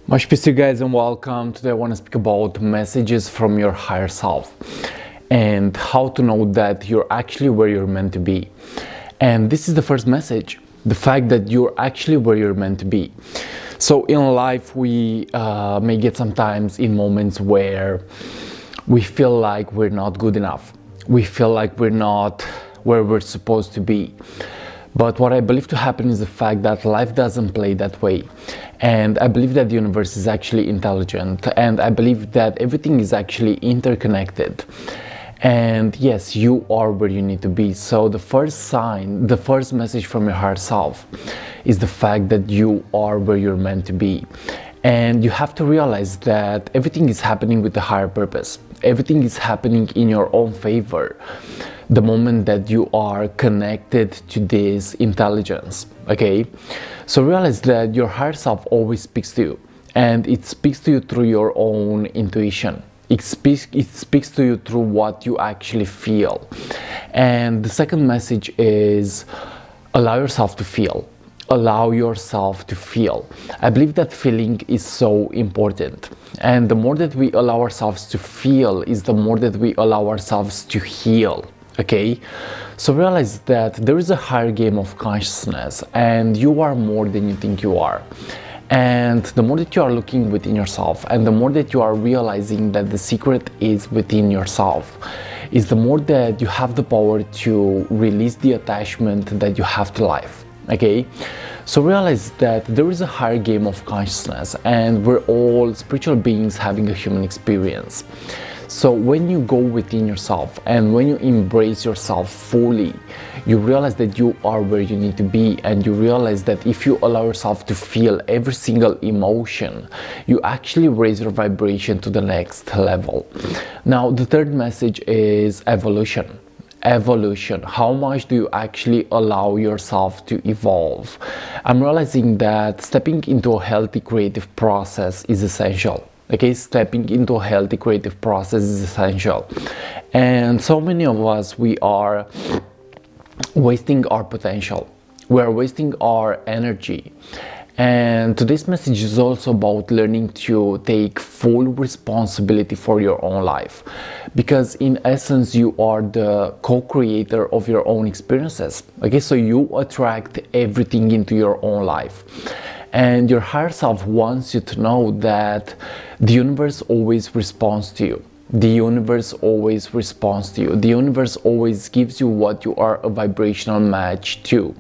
Much peace to you guys and welcome. Today I want to speak about messages from your higher self and how to know that you're actually where you're meant to be. And this is the first message, the fact that you're actually where you're meant to be. So in life we may get sometimes in moments where we feel like we're not good enough. We feel like we're not where we're supposed to be. But what I believe to happen is the fact that life doesn't play that way. And I believe that the universe is actually intelligent. And I believe that everything is actually interconnected. And yes, you are where you need to be. So the first sign, the first message from your higher self is the fact that you are where you're meant to be. And you have to realize that everything is happening with a higher purpose. Everything is happening in your own favor. The moment that you are connected to this intelligence, okay? So realize that your higher self always speaks to you, and it speaks to you through your own intuition. It speaks to you through what you actually feel. And the second message is allow yourself to feel. Allow yourself to feel. I believe that feeling is so important. And the more that we allow ourselves to feel is the more that we allow ourselves to heal. Okay, so realize that there is a higher game of consciousness and you are more than you think you are. And the more that you are looking within yourself and the more that you are realizing that the secret is within yourself, is the more that you have the power to release the attachment that you have to life. Okay, so realize that there is a higher game of consciousness and we're all spiritual beings having a human experience. So when you go within yourself and when you embrace yourself fully, you realize that you are where you need to be, and you realize that if you allow yourself to feel every single emotion, you actually raise your vibration to the next level. Now, the third message is evolution. Evolution. How much do you actually allow yourself to evolve? I'm realizing that stepping into a healthy creative process is essential. Okay, stepping into a healthy creative process is essential. And so many of us, we are wasting our potential. We are wasting our energy. And today's message is also about learning to take full responsibility for your own life. Because in essence, you are the co-creator of your own experiences. Okay, so you attract everything into your own life. And your higher self wants you to know that the universe always responds to you. The universe always responds to you. The universe always gives you what you are a vibrational match to.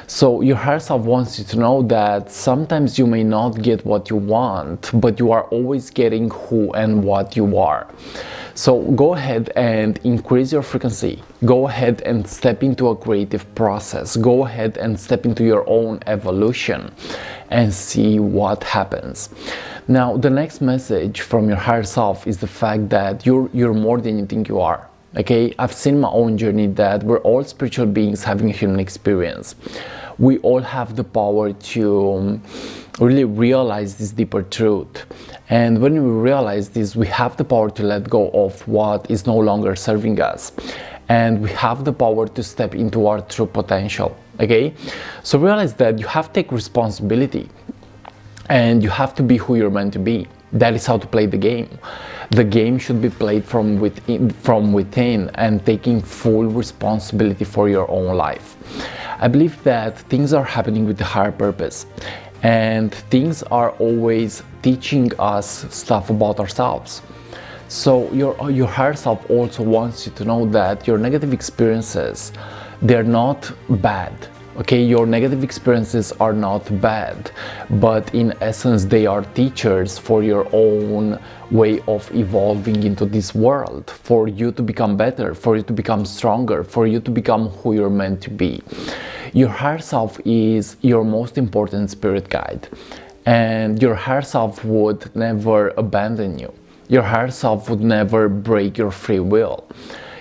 So your higher self wants you to know that sometimes you may not get what you want, but you are always getting who and what you are. So go ahead and increase your frequency. Go ahead and step into a creative process. Go ahead and step into your own evolution and see what happens. Now, the next message from your higher self is the fact that you're more than you think you are. Okay, I've seen my own journey that we're all spiritual beings having a human experience. We all have the power to really realize this deeper truth. And when we realize this, we have the power to let go of what is no longer serving us. And we have the power to step into our true potential. Okay, so realize that you have to take responsibility and you have to be who you're meant to be. That is how to play the game. The game should be played from within and taking full responsibility for your own life. I believe that things are happening with the higher purpose, and things are always teaching us stuff about ourselves. So your higher self also wants you to know that your negative experiences, they're not bad. Okay, your negative experiences are not bad, but in essence they are teachers for your own way of evolving into this world, for you to become better, for you to become stronger, for you to become who you're meant to be. Your higher self is your most important spirit guide, and your higher self would never abandon you. Your higher self would never break your free will.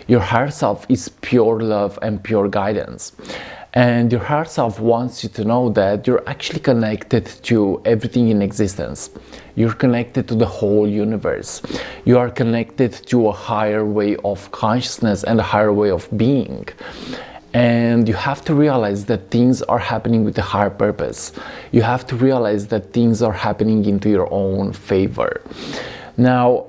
Your higher self is pure love and pure guidance. And your higher self wants you to know that you're actually connected to everything in existence. You're connected to the whole universe. You are connected to a higher way of consciousness and a higher way of being. And you have to realize that things are happening with a higher purpose. You have to realize that things are happening into your own favor. Now,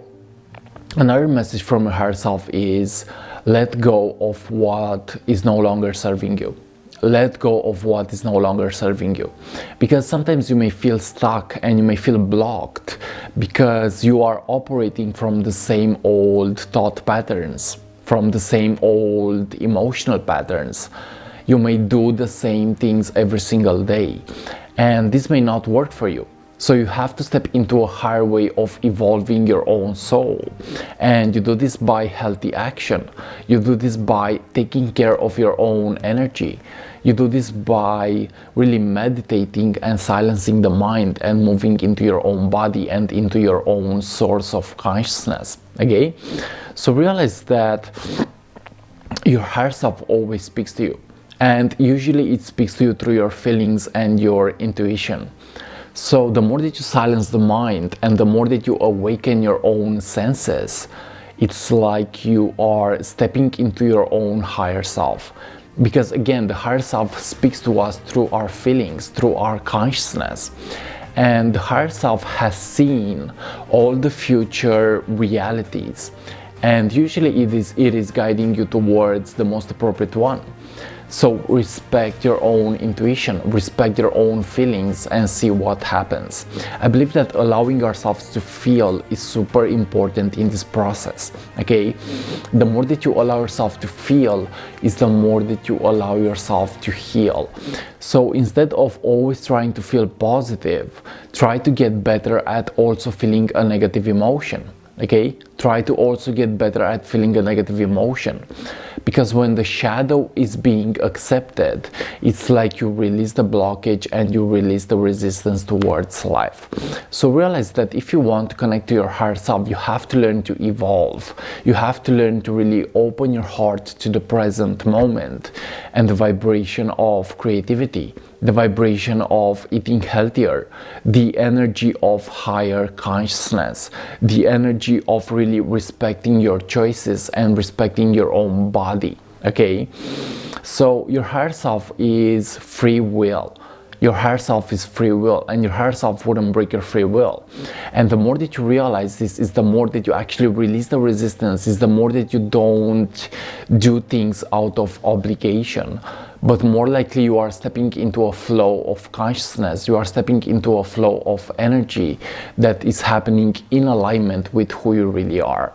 another message from your higher self is let go of what is no longer serving you. Let go of what is no longer serving you. Because sometimes you may feel stuck and you may feel blocked because you are operating from the same old thought patterns, from the same old emotional patterns. You may do the same things every single day, and this may not work for you. So you have to step into a higher way of evolving your own soul. And you do this by healthy action. You do this by taking care of your own energy. You do this by really meditating and silencing the mind and moving into your own body and into your own source of consciousness. Okay? So realize that your higher self always speaks to you. And usually it speaks to you through your feelings and your intuition. So the more that you silence the mind and the more that you awaken your own senses, it's like you are stepping into your own higher self. Because again, the higher self speaks to us through our feelings, through our consciousness. And the higher self has seen all the future realities. And usually it is guiding you towards the most appropriate one. So respect your own intuition, respect your own feelings, and see what happens. I believe that allowing ourselves to feel is super important in this process. Okay? The more that you allow yourself to feel is the more that you allow yourself to heal. So instead of always trying to feel positive, try to get better at also feeling a negative emotion. Okay? Try to also get better at feeling a negative emotion. Because when the shadow is being accepted, it's like you release the blockage and you release the resistance towards life. So realize that if you want to connect to your higher self, you have to learn to evolve. You have to learn to really open your heart to the present moment and the vibration of creativity, the vibration of eating healthier, the energy of higher consciousness, the energy of really respecting your choices and respecting your own body. Okay? So your higher self is free will. Your higher self is free will, and your higher self wouldn't break your free will. And the more that you realize this is the more that you actually release the resistance, is the more that you don't do things out of obligation, but more likely you are stepping into a flow of consciousness, you are stepping into a flow of energy that is happening in alignment with who you really are.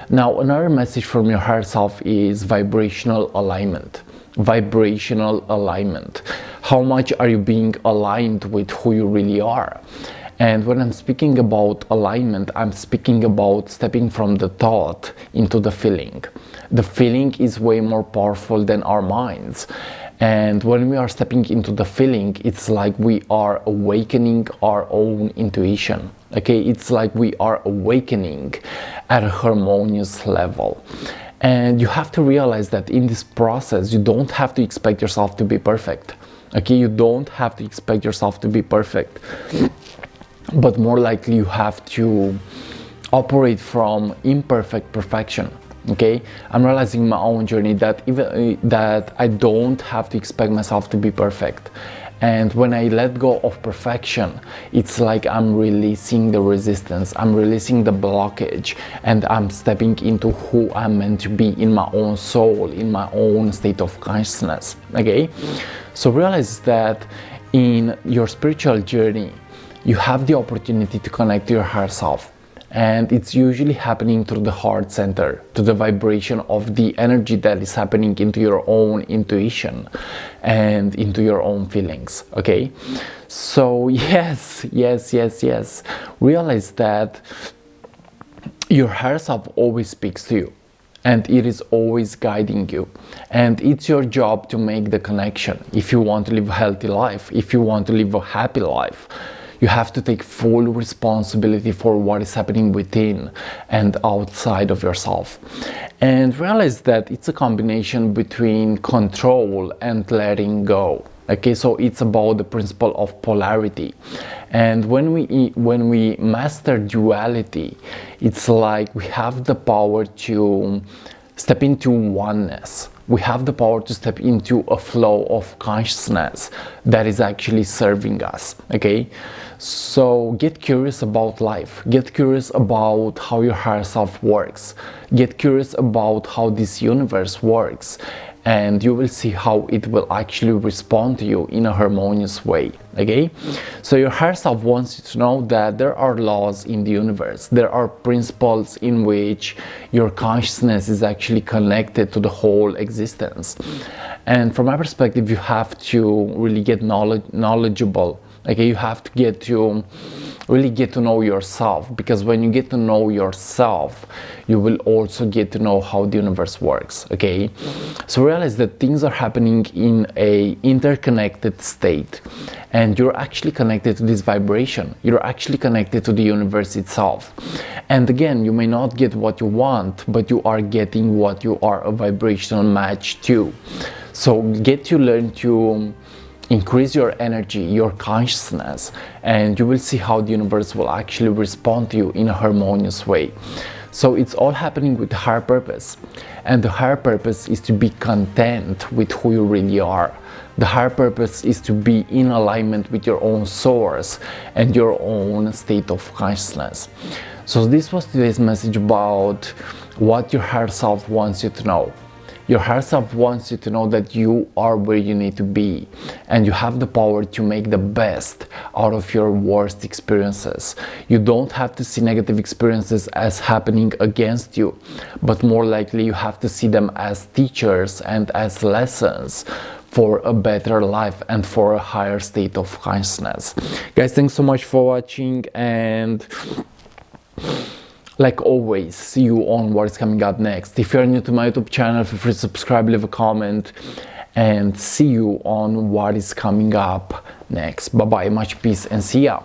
Now, another message from your higher self is vibrational alignment. Vibrational alignment. How much are you being aligned with who you really are? And when I'm speaking about alignment, I'm speaking about stepping from the thought into the feeling. The feeling is way more powerful than our minds. And when we are stepping into the feeling, it's like we are awakening our own intuition. Okay, it's like we are awakening at a harmonious level. And you have to realize that in this process, you don't have to expect yourself to be perfect. Okay, you don't have to expect yourself to be perfect. But more likely you have to operate from imperfect perfection. Okay, I'm realizing in my own journey that even that I don't have to expect myself to be perfect. And when I let go of perfection, it's like I'm releasing the resistance, I'm releasing the blockage, and I'm stepping into who I'm meant to be in my own soul, in my own state of consciousness. Okay, so realize that in your spiritual journey, you have the opportunity to connect to your higher self. And it's usually happening through the heart center, to the vibration of the energy that is happening into your own intuition and into your own feelings. Okay, so yes, realize that your higher self always speaks to you, and it is always guiding you, and it's your job to make the connection. If you want to live a healthy life, if you want to live a happy life, you have to take full responsibility for what is happening within and outside of yourself. And realize that it's a combination between control and letting go. Okay, so it's about the principle of polarity. And when we master duality, it's like we have the power to step into oneness. We have the power to step into a flow of consciousness that is actually serving us. Okay, so get curious about life, get curious about how your higher self works, get curious about how this universe works, and you will see how it will actually respond to you in a harmonious way. Okay, so your higher self wants you to know that there are laws in the universe, there are principles in which your consciousness is actually connected to the whole existence. And from my perspective, you have to really get knowledgeable. Okay, you have to really get to know yourself, because when you get to know yourself, you will also get to know how the universe works. Okay, so realize that things are happening in a interconnected state, and you're actually connected to this vibration, you're actually connected to the universe itself. And again, you may not get what you want, but you are getting what you are a vibrational match to. So get to learn to increase your energy, your consciousness, and you will see how the universe will actually respond to you in a harmonious way. So it's all happening with higher purpose, and the higher purpose is to be content with who you really are. The higher purpose is to be in alignment with your own source and your own state of consciousness. So this was today's message about what your higher self wants you to know. Your higher self wants you to know that you are where you need to be, and you have the power to make the best out of your worst experiences. You don't have to see negative experiences as happening against you, but more likely you have to see them as teachers and as lessons for a better life and for a higher state of consciousness. Guys, thanks so much for watching, and like always, see you on what is coming up next. If you're new to my YouTube channel, feel free to subscribe, leave a comment, and see you on what is coming up next. Bye bye, much peace, and see ya.